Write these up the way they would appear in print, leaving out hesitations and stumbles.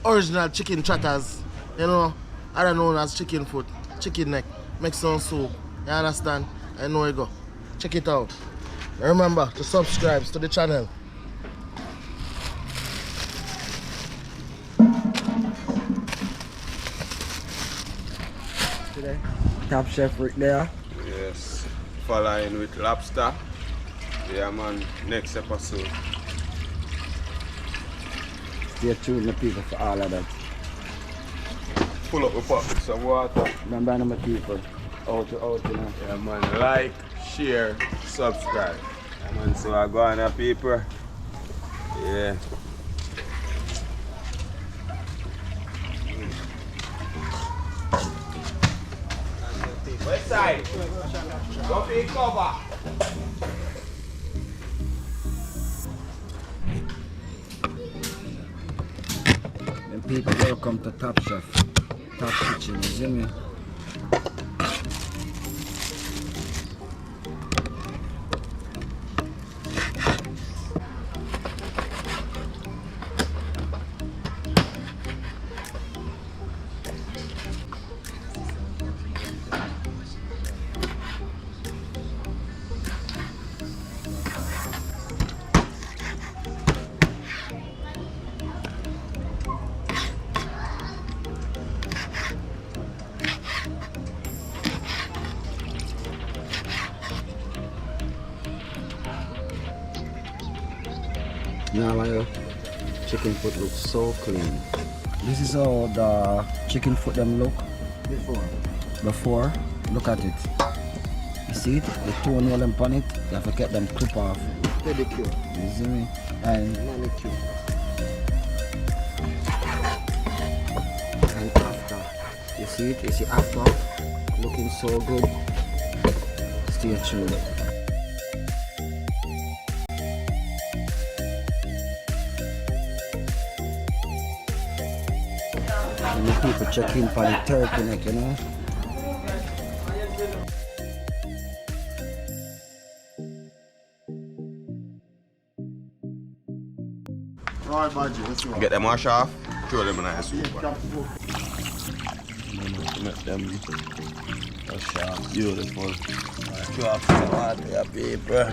original chicken chatters, you know, other known as chicken foot, chicken neck, make some soup. You understand? I know you go. Check it out. Remember to subscribe to the channel. Top chef right there. Yes. Following with lobster. Yeah man, next episode. Stay tuned the people for all of that. Pull up the pot with some water. Remember my people. Out, you know. Yeah man, like, share, subscribe. Yeah man, so I go on people. Yeah. West side. Go for cover. Then people welcome to Top Chef. Top Kitchen, you see me? Now my chicken foot looks so clean. This is how the chicken foot them look before. Look at it. You see it? The tone all upon it. You have to get them clip off. Pedicure. You see me? And Manicure. after. You see it? You see after? Looking so good. Stay tuned. And the people check in for the turkey neck, you know. Alright, Badgie, let's go. Get them wash off, throw them in a soup. Make them wash off. Beautiful. Drop some water, people.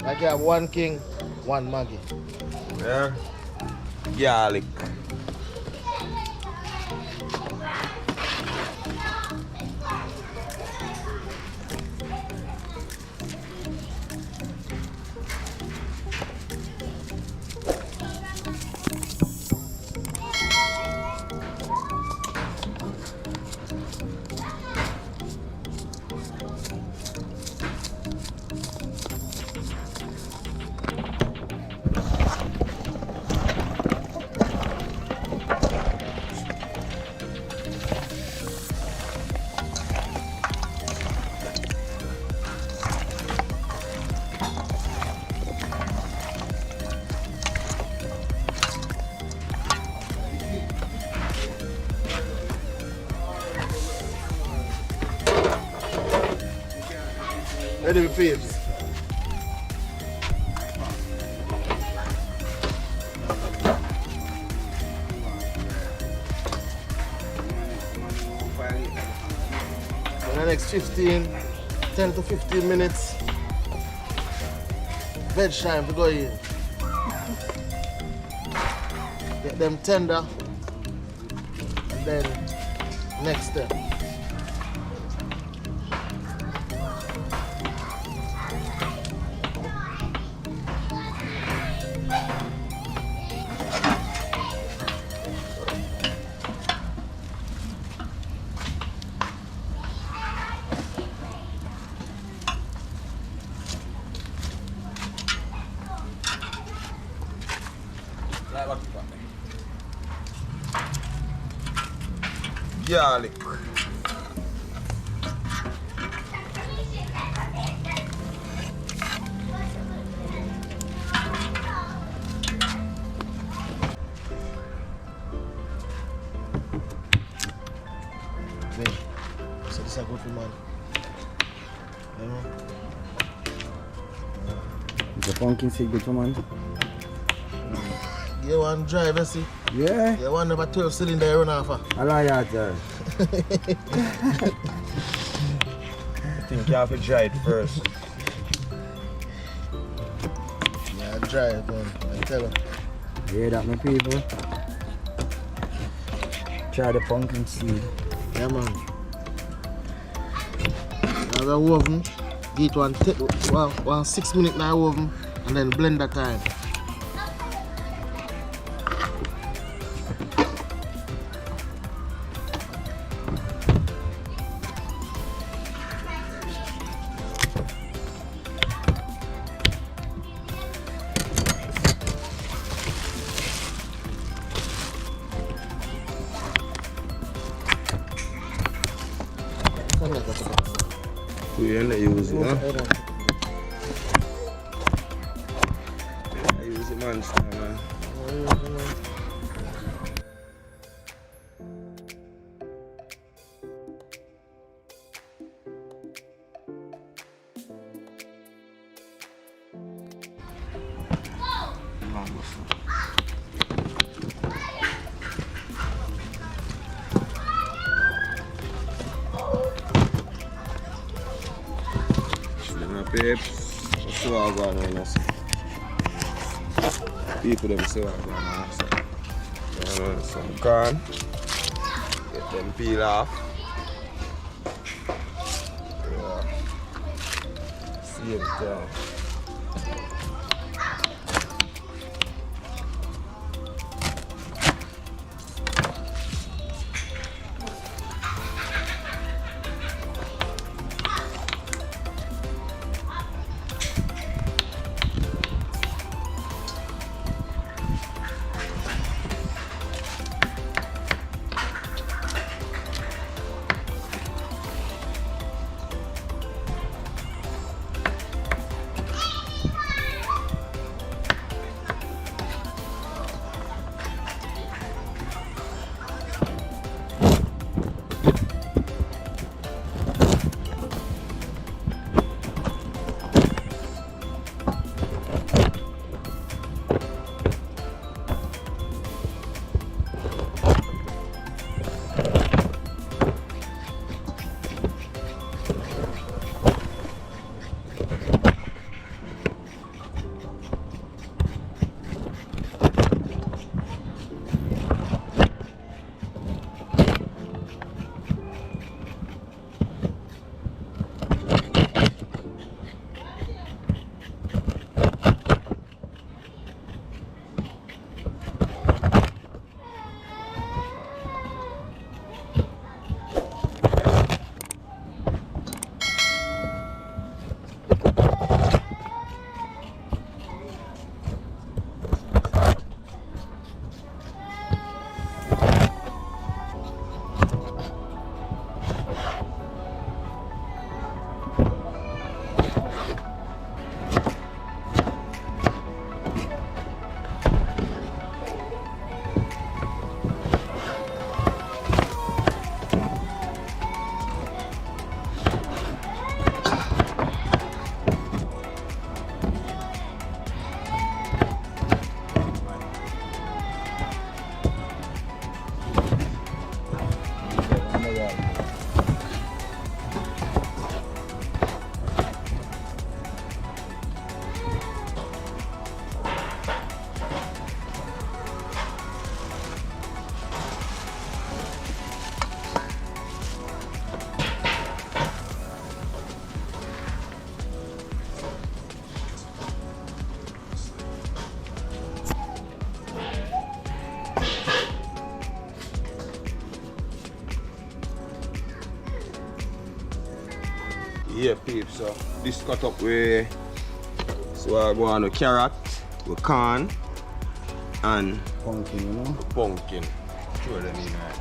Like you have one king, one Maggie. Yeah. Garlic. Ready with babes? In the next 10 to 15 minutes, veg time to go in. Get them tender, and then next step. Garlic. So this is a good for man. You know? Is the pumpkin seed good for man? You want to drive, you see? Yeah. You want to have a 12 cylinder you run off of. I like that, sir. I think you have to try it first. Yeah, drive, man. I tell you. Hear that, my people? Try the pumpkin seed. Yeah, man. Have a oven. Get one 6 minutes in the oven and then blend that time. We ain't use it, huh? I use it monster, man. Peeps, that's what I'm going on. People them say what I'm going on. Some corn, get them peel off. Yeah. See it down. Yeah, peeps, so this cut up with, so I go on with carrot, with corn, and Pumpkin, you know? pumpkin. Throw them in right.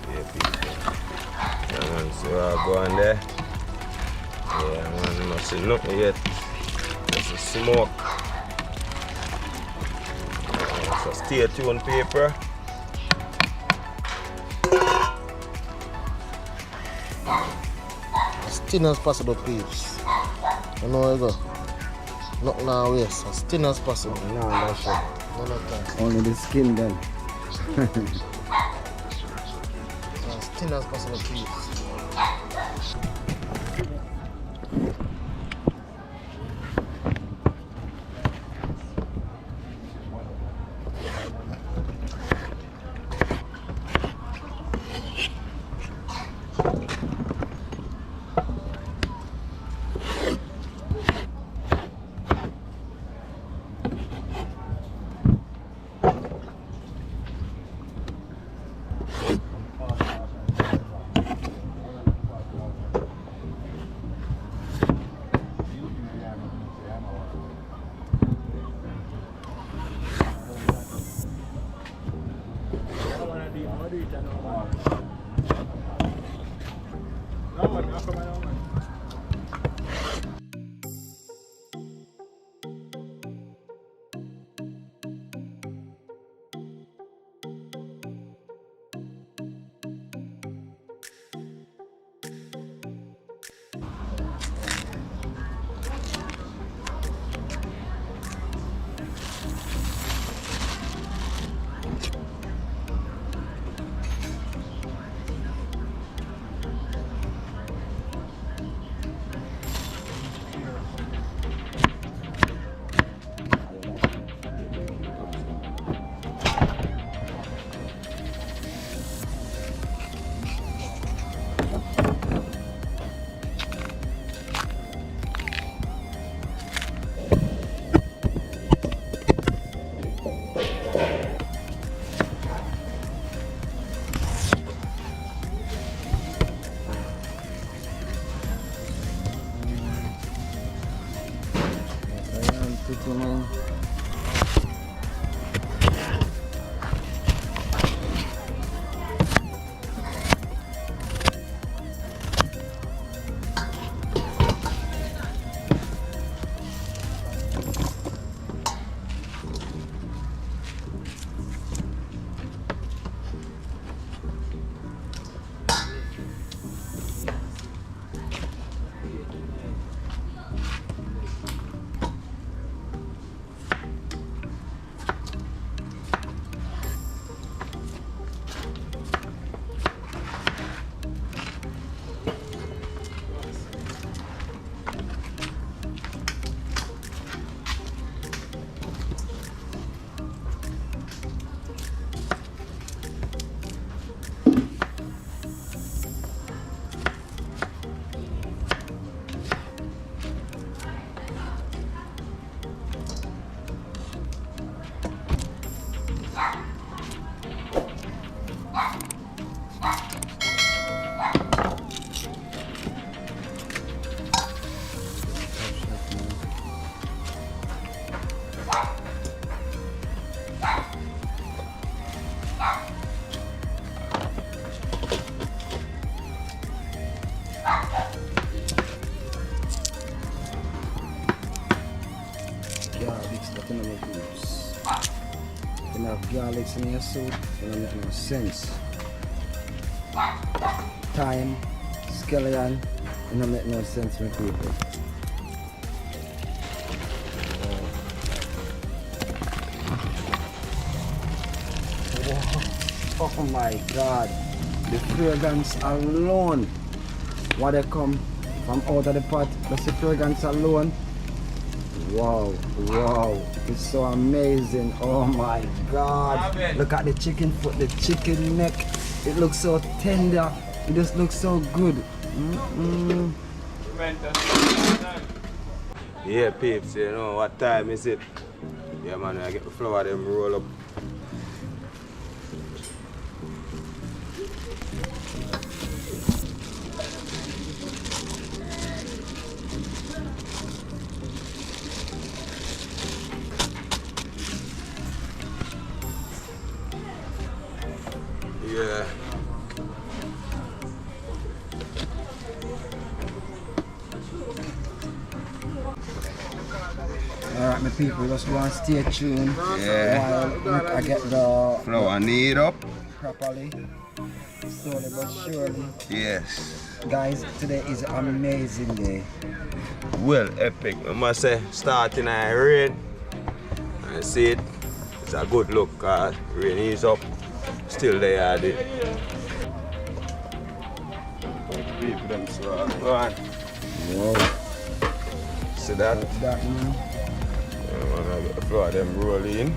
Yeah, peeps. Yeah, man, so I go on there. Yeah, man, I'm not seeing nothing yet. There's a smoke. Yeah, so stay tuned, paper. thin as possible, peeps. You know where you go. Nothing now waste, as thin as possible. No, that's it. None of that. Only the skin then. As thin as possible, peeps. Thickening. Garlics, nothing of no use. You can have garlics in your soup, it don't make no sense. Thyme, scallion, it don't make no sense for people. Oh my god, the fragrance alone, what they come from out of the pot, just the fragrance alone. Wow, wow, it's so amazing. Oh my god, look at the chicken foot, the chicken neck, it looks so tender, it just looks so good. Yeah, peeps, you know what time is it? Yeah man, I get the flour them roll up. Yeah. Alright my people, just want to stay tuned Yeah. while I get the Flour knead up. properly. Slowly but surely. Yes. Guys, today is an amazing day. Well, epic. I must say, starting at rain. I see it. It's a good look. Rain is up. Still they are there. People them so go on. Wow. See that? That man. The floor them roll in.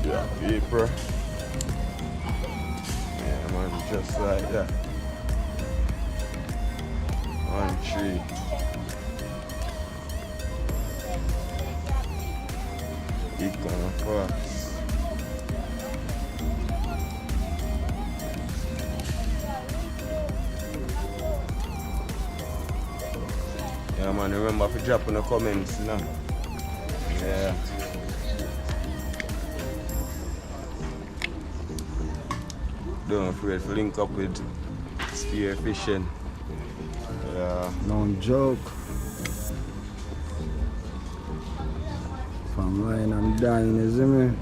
Yeah, people. Yeah, man, just like that. 1 tree. It gonna pass. Yeah, man, remember to drop in the comments now. Yeah. Don't afraid to link up with spear fishing. Yeah. No joke. From lying and dying, you see me?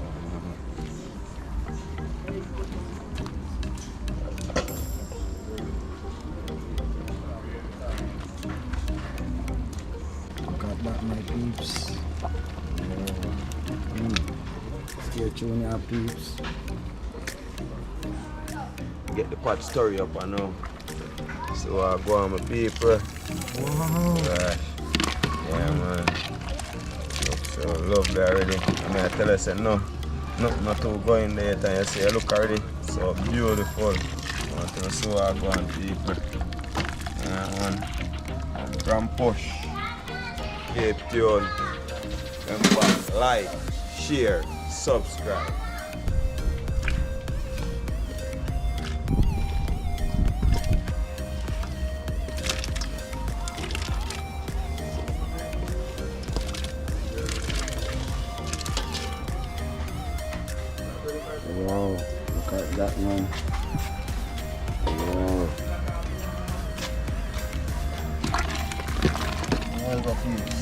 Look at that, my peeps. Stay tuned, your peeps. Get the pot story up, I know. So I go on my people. Wow. Gosh. Yeah, man. Look so lovely already. I mean, I tell you, I said, no, not to go in there and you say, look already, so beautiful. I want to see what I go on, people. Yeah, man. From Push, Cape Town. Remember, like, share, subscribe. Wow, look at that, man. Wow. There you go, peeps.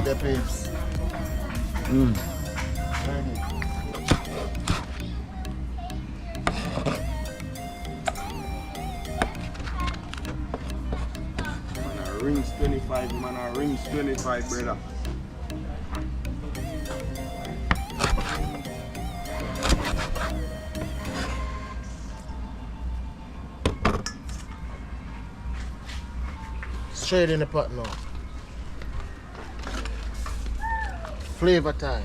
The peeps. Ready. Rings 25, man, rings 25, brother. Straight in the pot now. Flavor time.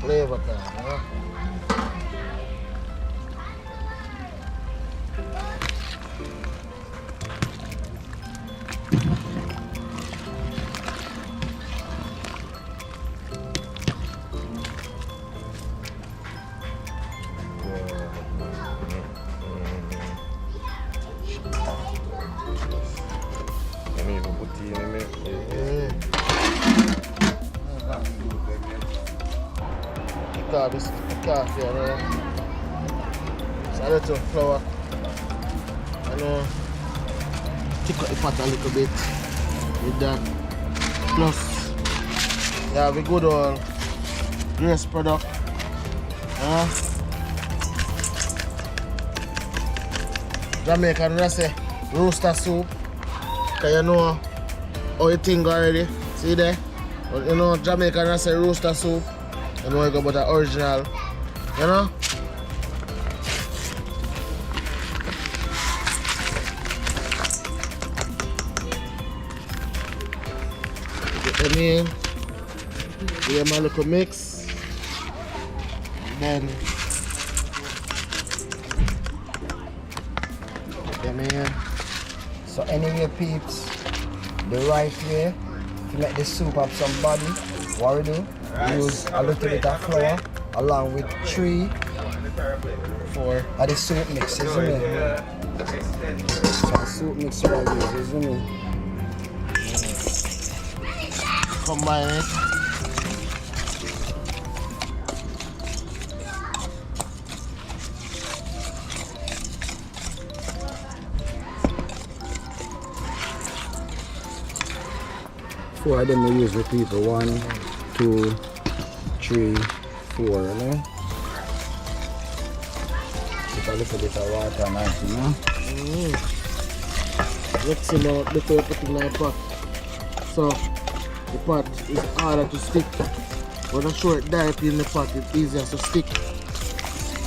Flavor time, huh? Coffee, you know. So a little flour. You know, thick up the pot a little bit with that. Plus, you have a good old grace product. Jamaican, when I say roaster soup, because you know how you think already. See there? But you know, Jamaican, when I say roaster soup, you know you go about the original, you know? Get them in, give them a little mix, and then get them in. So anyway, peeps, the right way to make the soup have some body, what we do, use a little bit of flour along with 3, 4 of the soup mix, isn't it? So the soup mix what I use, isn't it? Combine it. 4 of them we use with people. 1, 2, 3, 4, you know? Put a little bit of water on it, you know? Mix him out before you put it in the pot. So the pot is harder to stick. When I throw it directly in the pot, it's easier to stick.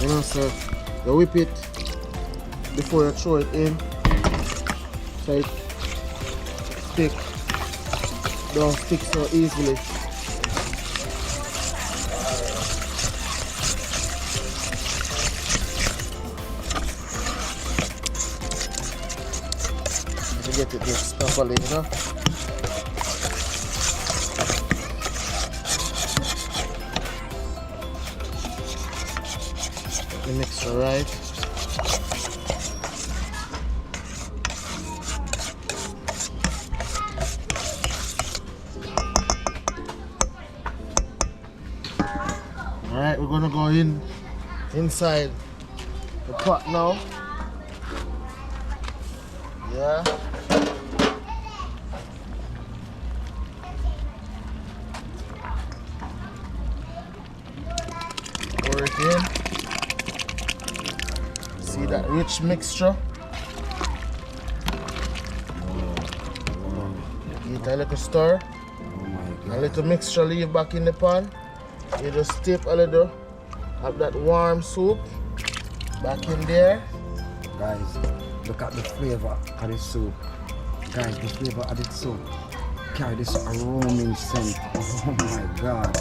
You know, so you whip it before you throw it in. So it don't stick so easily. To get it mixed properly, you know. The mixture right. Alright, we're gonna go inside the pot now. Yeah. Pour it in. See that rich mixture? Give it a little stir. A little mixture leave back in the pan. You just tip a little of that warm soup back in there. Guys, look at the flavor of the soup. Guys, the flavor of the soup carry this aroming scent. Oh my god.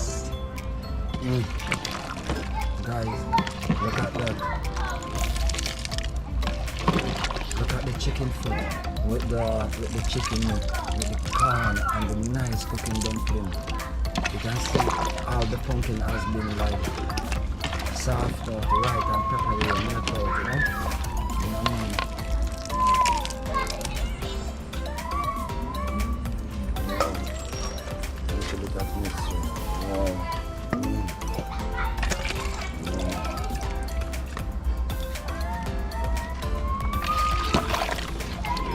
Guys, look at that. Look at the chicken foot with the chicken meat, with the corn and the nice cooking dumpling. You can see all the pumpkin has been like soft out, right and peppery and milk out, you know? You know what I mean? Wow. Look at that mixture. Wow.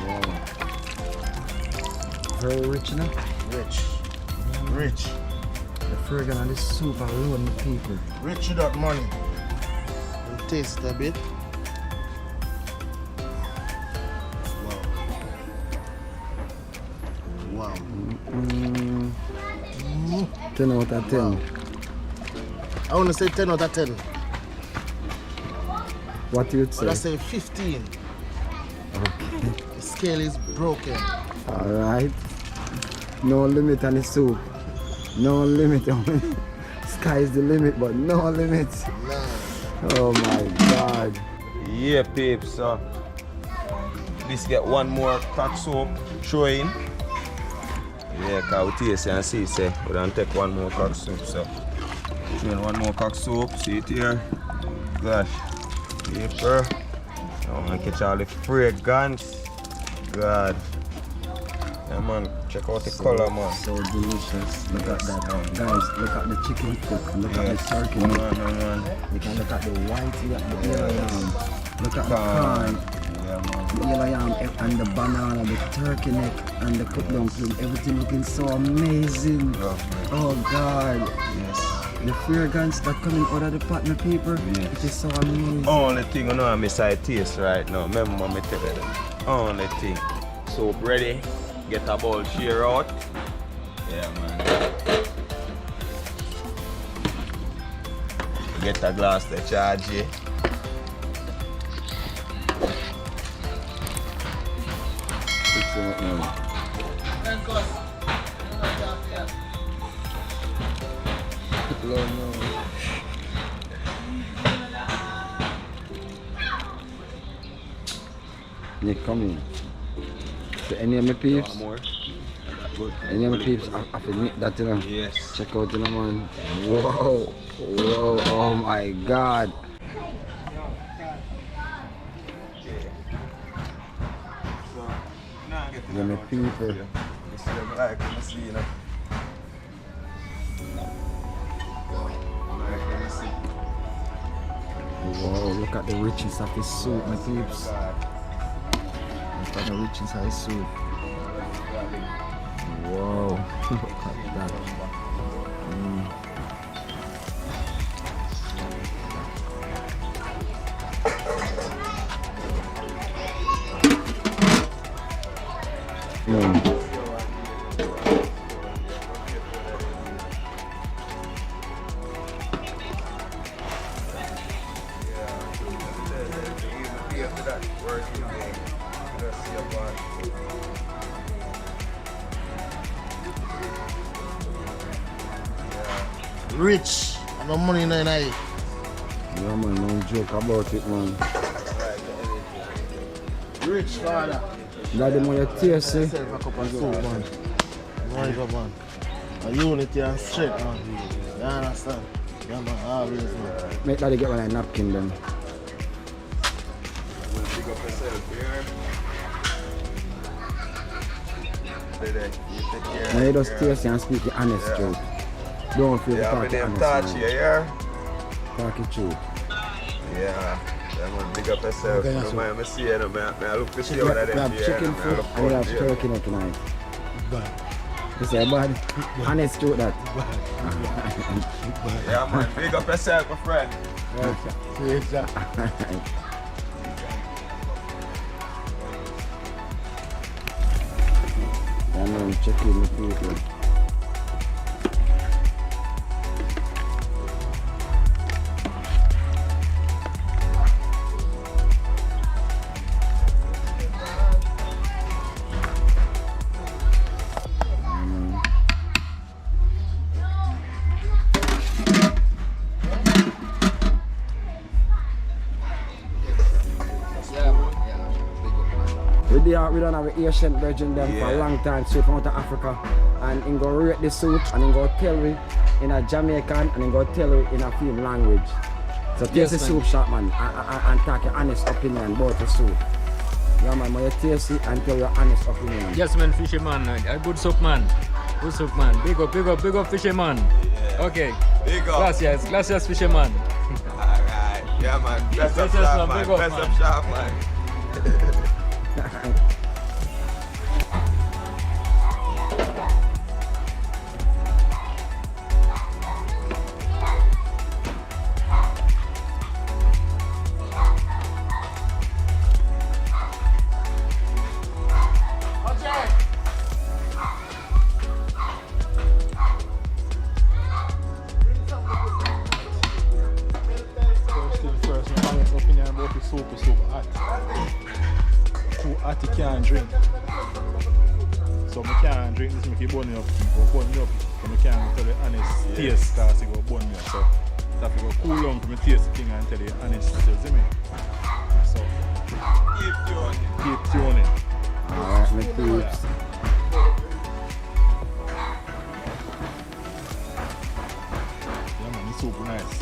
Wow. Very rich, you know? Rich. The fragrance of this soup alone, the people. Rich without money. And taste it a bit. Wow. 10 out of 10. Wow. I want to say 10 out of 10. What do you say? But I say 15. Okay. The scale is broken. Alright. No limit on the soup. No limit on it. Sky is the limit, but no limit. Nah. Oh my god. Yeah, peeps. So this get one more crack soup showing. Yeah, cause we taste and see, say we don't take one more crack soup. So showing one more crack soup. See it here. Gosh, paper. Now I'm gonna catch all the fragrance. God. Yeah, man. Check out the color, man. So delicious. Look at that. Guys, look at the chicken foot. Look at the turkey meat. Man. You can look at the whitey of the yellow yam. Look at the corn. Yeah, man. The yellow yam and the banana, the turkey neck and the cooked dumpling. Everything looking so amazing. Oh God. Yes. The fragrance that coming out of the pot, my people. Yes. It is so amazing. Only thing I know I'm inside taste right now. Remember me tell you that. Only thing. Soup ready. Get a bowl share out. Yeah, man. Get a glass to charge it. It's Nick, come in. So any of my peeps? More? Good. Any of my peeps have to meet that, you know? Yes. Check out, you know, man. Whoa. Whoa. Oh my God. Yeah, my people. Wow, look at the richness of this soup, my peeps. Look at the richness of this soup. Wow. Look at that. Rich, and no money in the eye. Yeah, man, no joke about it, man. Rich, father. Daddy, man, you taste it. Yourself a cup of soup, man. Right up, man. A unity and strength, man. You understand? Yeah, man, always, man. Make daddy get one of napkin then. Pick up yourself here. Now you just taste it and speak the honest truth. Don't feel the talk the honest touch man. here. Talk the truth. Yeah. Yeah, man, big up yourself. Okay, No so mind me see it, man. I look to see we what I have did. chicken food and we have turkey now tonight. You say bad? Honest truth that. Yeah, man, big up yourself, my friend. Yeah, man, chicken with people. We don't have an Asian virgin them for a long time, straight from out of Africa. And he go rate the soup and he go tell me in a Jamaican and he go tell me in a film language. So taste the soup shop, man, and talk your honest opinion about the soup. Yeah, man, when you taste it and tell your honest opinion. Yes, man, fishy man. A good soup, man. Good soup, man. Big up, fishy man. Yeah. Okay. Big up. Gracias, fishy man. Alright. Yeah, man. Best up shop, man. Best up shop, man. You can't drink. So I can't drink this, make it burn me up. But I can't tell the honest taste because it will burn me up. So that will go cool down to me taste the thing and tell the honest taste, see me? So keep tuning. Alright, my peeps. Yeah, man, the soup nice.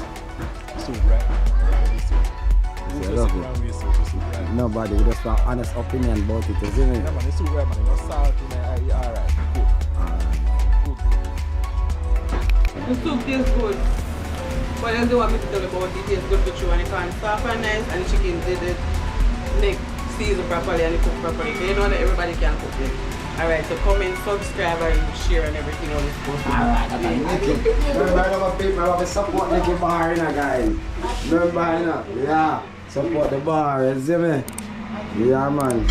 The soup right. The soup. I love it. Nobody, we just want honest opinion about it, isn't it? Yeah, man, the soup right, man. No salt in it. Alright, good. The soup tastes good. But I don't want me to tell you about it. It tastes good for you and it can soft and nice and the chicken did it make season properly and it cook properly. So you know that everybody can cook it. Alright, so comment, subscribe and share and everything on this post. Alright, remember support the bar, guys. Remember, yeah. Support the bar, you see me? Yeah, man.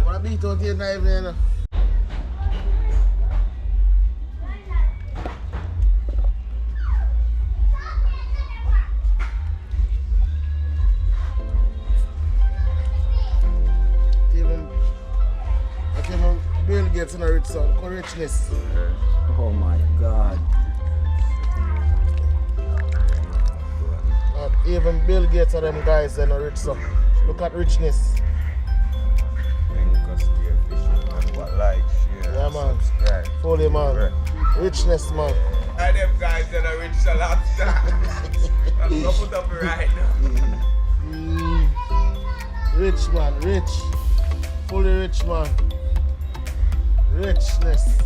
What a beat out here now, man. Even Bill Gates in a rich son, richness. Oh my God. Even Bill Gates and them guys are not rich, so look at richness. Yeah, man. Subscribe. Fully, man. Right. Richness, man. And them guys that are rich a lot. I'm gonna put up right now. Rich, man. Rich. Fully rich, man. Richness.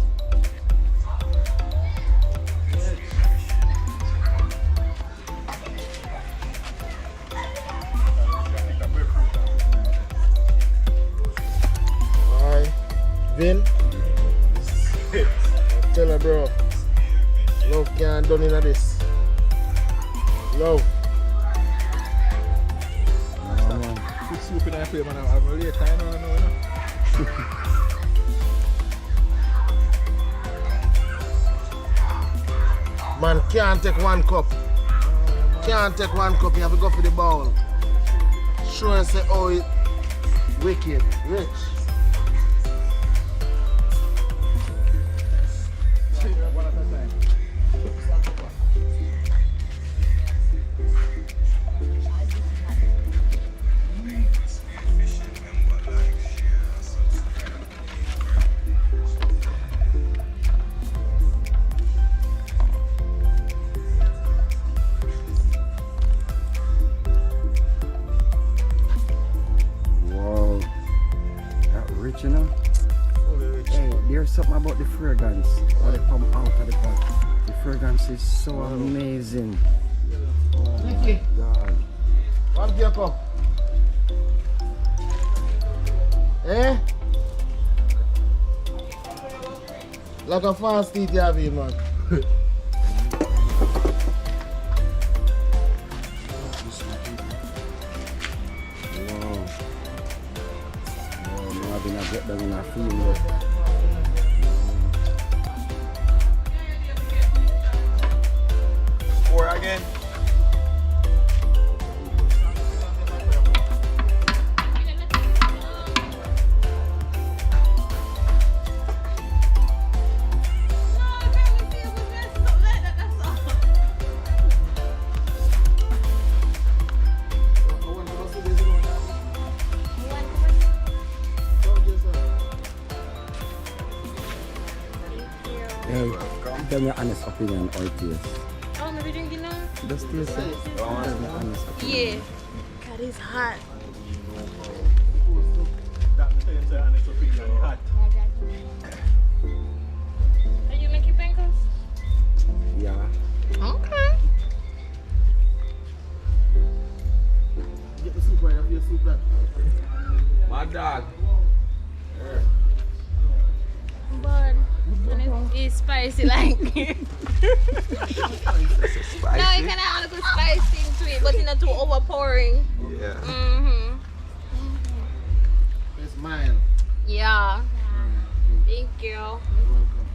Vin? Tell her, bro. Love can't done in this. Love. Put soup in that plate, man. I'm really tired now. Man can't take one cup. Can't take one cup, you have to go for the bowl. Show and say, oh, it wicked, rich. One at a time. Wow. That rich, you know? Hey, there's something about the fragrance when they come out of the pot. The fragrance is so amazing. Oh my God. One beer cup. Eh? Like a fast eat you have, man. Wow. Oh, now I've been a get them in a feeling there. Pour again. Hey, tell me your honest opinion or taste. Oh, maybe drinking now? Just taste it. Tell me your honest opinion. Yeah. God, it's hot. That the same say honest opinion, hot. Are you making pancakes? Yeah. Okay. Get the soup right, have your soup right. My dog. But it's spicy like. No, you can have a good spice into it, but it's not too overpowering. Yeah. Mm-hmm. It's mine. Yeah. Thank you. You're welcome.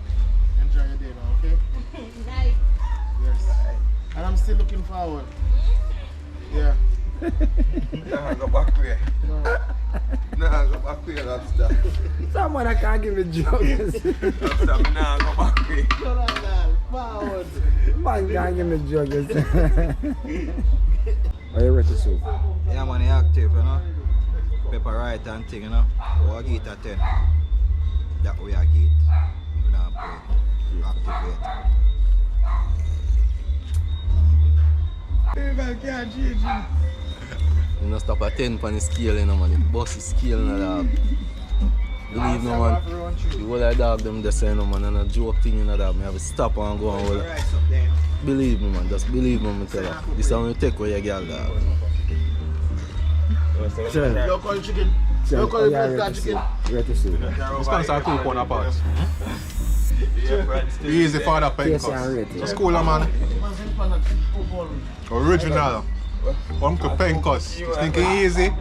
Enjoy your day now, okay? Nice. Yes. And I'm still looking forward. Yeah. Nah, go back here. No. Nah, go back here, lobster. Someone that can't give me jokes. Lobster, me nah go back here. Forward. Man can't give me jokes. Are you ready to soup? Yeah, man, active, you know. Pepper right and thing, you know. We'll get a 10. That way I get. We don't play. Activate. People can't change it. You know, stop at 10 on the scale, you know, man. The boss is scale, you know, dog. Believe me, man. The whole of dog them just say, you know, man, and a joke thing, you know, dog. I have to stop and go and hold. Right up there. Believe me, man. Just believe me, I tell you. This is how you take away your girl, dog. Sure. Local chicken. Sure. Local Oh, yeah, ready chicken. ready to soup. This pants are 2 pound apart. Easy for the Yes, I'm pencils. ready. It's cool, man. Original. Uncle Pencos. Thinking easy.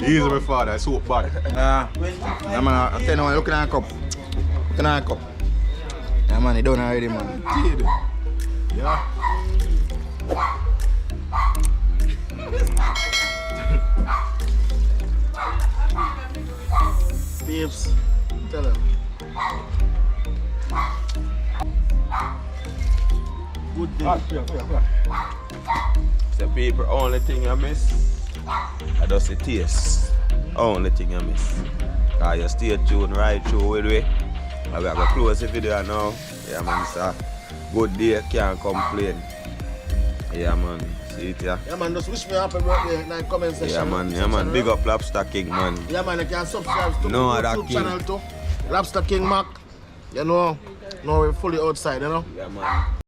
Easy, my father. It's so bad. Yeah, man, I tell you, man, look at that cup. Look at that cup. Yeah, man, you done already, man. Yeah. Babes, tell them. Good day. The people, only thing I miss, I just the taste. Only thing I miss. Cause you stay tuned right through with me. And we are going to close the video now. Yeah, man, it's a good day, can't complain. Yeah, man, see it, yeah. Yeah, man, just wish me happy birthday in the comment section. Yeah, man, big up Lobster King, man. Yeah, man, you can subscribe to No my other YouTube king. channel too. Lobster King Mac. You know, now we're fully outside, you know. Yeah, man.